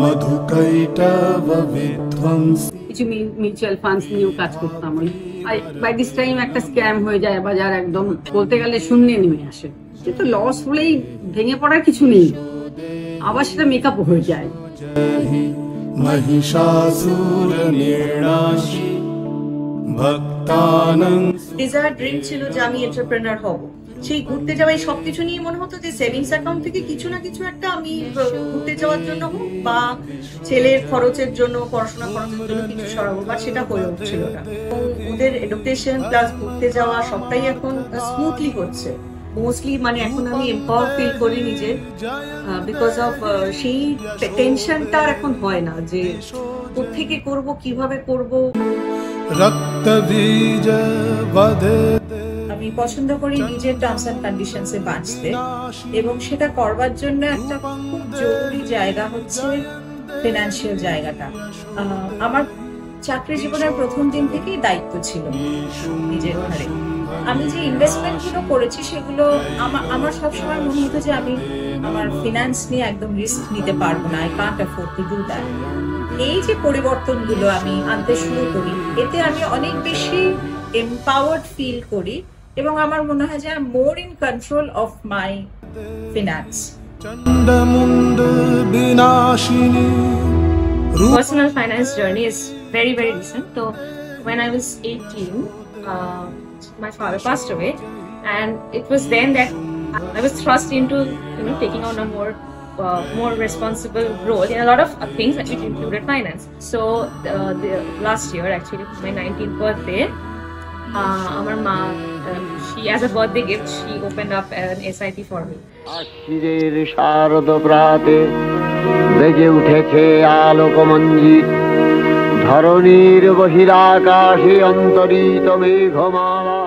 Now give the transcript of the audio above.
মধুকৈটব বিধ্বংসী। কিছু mutual funds নিয়েও কাজ করতাম। আর বাই দিস টাইম একটা স্ক্যাম হয়ে যায়, বাজার একদম বলতে গেলে শূন্যে নেমে আসে। কিন্তু লস হলেই ভেঙে পড়ার কিছু নেই, আবার সেটা মেকআপ হয়ে যায়। মহিষাসুর নির্নাশী ভক্তানাং। ডিজায়ার ড্রিম ছিল যে আমি এন্টারপ্রেনার হব। সেই ঘুরতে যাওয়াই সবকিছু নিয়ে মনে হতো যে সেভিংস অ্যাকাউন্ট থেকে কিছু না কিছু একটা আমি ঘুরতে যাওয়ার জন্য হোক বা ছেলের খরচের জন্য, পড়াশোনা খরচের জন্য কিছু সরাবো, বাট সেটা হয়ে উঠছিল না। ওদের এডুকেশন প্লাস ঘুরতে যাওয়া সবটাই এখন স্মুথলি হচ্ছে। মোস্টলি মানে এখন আমি এম্পাওয়ার ফিল করি নিজে, বিকজ অফ সেই টেনশনটা এখন হয় না যে কোত্থেকে করব, কিভাবে করব। রক্ত বীজ বদে। আমি পছন্দ করি নিজের টার্মস এন্ড কন্ডিশনসে বাঁচতে, এবং সেটা করবার জন্য একটা খুব জরুরি জায়গা হচ্ছে ফিনান্সিয়াল জায়গাটা। আমার চাকরি জীবনের প্রথম দিন থেকেই দায়িত্ব ছিল নিজের ঘরে। আমি যে ইনভেস্টমেন্ট গুলো করেছি সেগুলো আমার সবসময় মনে হতো যে আমি আমার ফিনান্স নিয়ে একদম রিস্ক নিতে পারবো না, I can't afford to do that. এই যে পরিবর্তনগুলো আমি আনতে শুরু করি, এতে আমি অনেক বেশি এম্পাওয়ার্ড ফিল করি, এবং আমার মনে হয় যে I am more in control of my finance. চণ্ডমুণ্ড বিনাশিনী। Personal finance journey is very recent. So when I was 18, my father passed away, and it was then that I was thrust into taking on a more responsible role in a lot of things, which included finance. So the last year, actually my 19th birthday, আমার মা, she as a birthday gift, she opened up an SIP for me. আশ্বিরের শারদ প্রাতে বেজে উঠেছে আলোকমঞ্জিত, ধরণীর বহিরাকাশে অন্তরিত মেঘমালা।